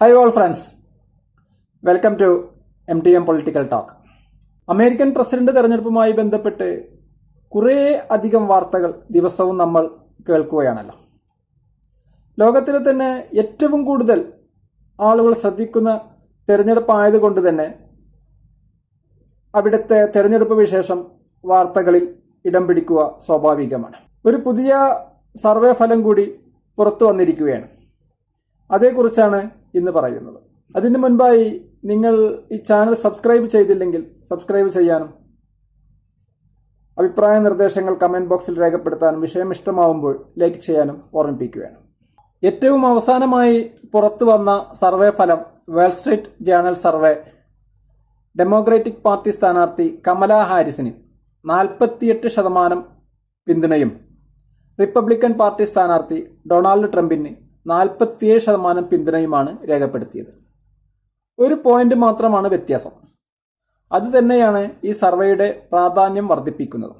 Hi all friends, welcome to MTM Political Talk. American president തെരഞ്ഞെടുപ്പുമായി ബന്ധപ്പെട്ട് കുറേ അധികം വാർത്തകൾ ദിവസവും നമ്മൾ കേൾക്കുകയാണല്ലോ. ലോകത്തിലെ തന്നെ ഏറ്റവും കൂടുതൽ ആളുകൾ ശ്രദ്ധിക്കുന്ന തെരഞ്ഞെടുപ്പായതുകൊണ്ട് തന്നെ അവിടുത്തെ തെരഞ്ഞെടുപ്പ് വിശേഷം വാർത്തകളിൽ ഇടം പിടിക്കുക സ്വാഭാവികമാണ്. ഒരു പുതിയ സർവേ ഫലം കൂടി പുറത്തു വന്നിരിക്കുകയാണ്. അതേക്കുറിച്ചാണ് ഇന്ന് പറയുന്നത്. അതിന് മുൻപായി നിങ്ങൾ ഈ ചാനൽ സബ്സ്ക്രൈബ് ചെയ്തില്ലെങ്കിൽ സബ്സ്ക്രൈബ് ചെയ്യാനും അഭിപ്രായ നിർദ്ദേശങ്ങൾ കമന്റ് ബോക്സിൽ രേഖപ്പെടുത്താനും വിഷയം ഇഷ്ടമാവുമ്പോൾ ലൈക്ക് ചെയ്യാനും ഓർമ്മിപ്പിക്കുകയാണ്. ഏറ്റവും അവസാനമായി പുറത്തു വന്ന സർവേ ഫലം Wall Street journal survey democratic party സ്ഥാനാർത്ഥി കമലാ ഹാരിസിന് 48% പിന്തുണയും റിപ്പബ്ലിക്കൻ പാർട്ടി സ്ഥാനാർത്ഥി ഡൊണാൾഡ് ട്രംപിന് 47% പിന്തുണയുമാണ് രേഖപ്പെടുത്തിയത്. ഒരു പോയിന്റ് മാത്രമാണ് വ്യത്യാസം. അതുതന്നെയാണ് ഈ സർവേയുടെ പ്രാധാന്യം വർദ്ധിപ്പിക്കുന്നത്.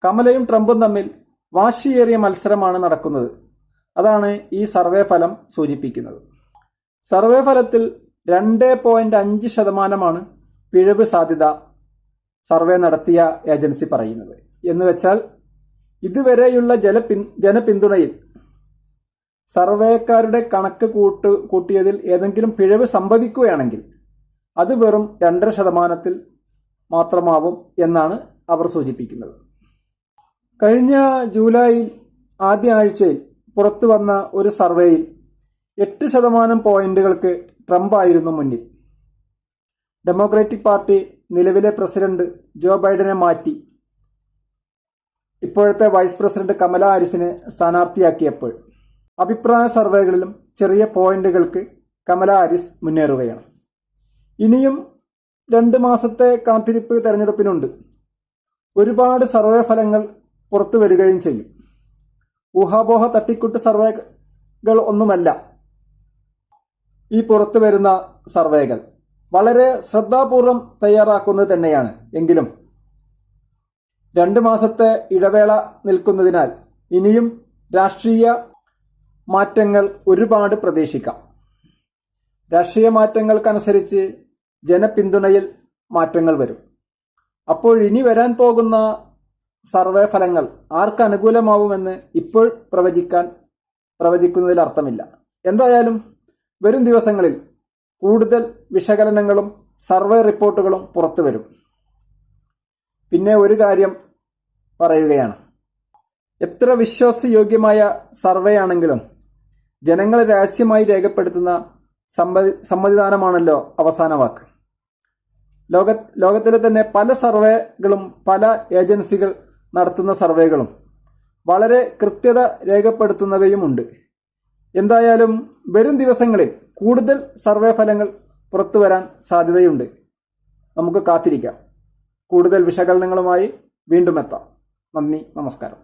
കമലയും ട്രംപും തമ്മിൽ വാശിയേറിയ മത്സരമാണ് നടക്കുന്നത്. അതാണ് ഈ സർവേ ഫലം സൂചിപ്പിക്കുന്നത്. സർവേ ഫലത്തിൽ 2.5% പിഴവ് സാധ്യത സർവേ നടത്തിയ ഏജൻസി പറയുന്നത്. എന്നുവെച്ചാൽ ഇതുവരെയുള്ള ജനപിന്തുണയിൽ സർവേക്കാരുടെ കണക്ക് കൂട്ടിയതിൽ ഏതെങ്കിലും പിഴവ് സംഭവിക്കുകയാണെങ്കിൽ അത് വെറും 2.5% മാത്രമാവും എന്നാണ് അവർ സൂചിപ്പിക്കുന്നത്. കഴിഞ്ഞ ജൂലൈയിൽ ആദ്യ ആഴ്ചയിൽ പുറത്തു വന്ന ഒരു സർവേയിൽ 8% പോയിന്റുകൾക്ക് ട്രംപ് ആയിരുന്നു മുന്നിൽ. ഡെമോക്രാറ്റിക് പാർട്ടി നിലവിലെ പ്രസിഡന്റ് ജോ ബൈഡനെ മാറ്റി ഇപ്പോഴത്തെ വൈസ് പ്രസിഡന്റ് കമലാ ഹാരിസിനെ സ്ഥാനാർത്ഥിയാക്കിയപ്പോൾ അഭിപ്രായ സർവേകളിലും ചെറിയ പോയിന്റുകൾക്ക് കമലാ ഹാരിസ് മുന്നേറുകയാണ്. ഇനിയും 2 മാസത്തെ കാത്തിരിപ്പ് തെരഞ്ഞെടുപ്പിനുണ്ട്. ഒരുപാട് സർവേ ഫലങ്ങൾ പുറത്തു വരികയും ചെയ്യും. ഊഹാപോഹ തട്ടിക്കുട്ട് സർവേകൾ ഒന്നുമല്ല ഈ പുറത്തു വരുന്ന സർവേകൾ. വളരെ ശ്രദ്ധാപൂർവം തയ്യാറാക്കുന്നത് തന്നെയാണ്. എങ്കിലും 2 മാസത്തെ ഇടവേള നിൽക്കുന്നതിനാൽ ഇനിയും രാഷ്ട്രീയ മാറ്റങ്ങൾ ഒരുപാട് പ്രതീക്ഷിക്കാം. രാഷ്ട്രീയ മാറ്റങ്ങൾക്കനുസരിച്ച് ജനപിന്തുണയിൽ മാറ്റങ്ങൾ വരും. അപ്പോൾ ഇനി വരാൻ പോകുന്ന സർവേ ഫലങ്ങൾ ആർക്ക് അനുകൂലമാവുമെന്ന് ഇപ്പോൾ പ്രവചിക്കുന്നതിൽ അർത്ഥമില്ല. എന്തായാലും വരും ദിവസങ്ങളിൽ കൂടുതൽ വിശകലനങ്ങളും സർവേ റിപ്പോർട്ടുകളും പുറത്തു വരും. പിന്നെ ഒരു കാര്യം പറയുകയാണ്, എത്ര വിശ്വാസയോഗ്യമായ സർവേ ആണെങ്കിലും ജനങ്ങൾ രഹസ്യമായി രേഖപ്പെടുത്തുന്ന സമ്മതിദാനമാണല്ലോ അവസാന വാക്ക്. ലോകത്തിലെ തന്നെ പല സർവേകളും പല ഏജൻസികൾ നടത്തുന്ന സർവേകളും വളരെ കൃത്യത രേഖപ്പെടുത്തുന്നവയുമുണ്ട്. എന്തായാലും വരും ദിവസങ്ങളിൽ കൂടുതൽ സർവേ ഫലങ്ങൾ പുറത്തു വരാൻ സാധ്യതയുണ്ട്. നമുക്ക് കാത്തിരിക്കാം. കൂടുതൽ വിശകലനങ്ങളുമായി വീണ്ടും എത്താം. നന്ദി, നമസ്കാരം.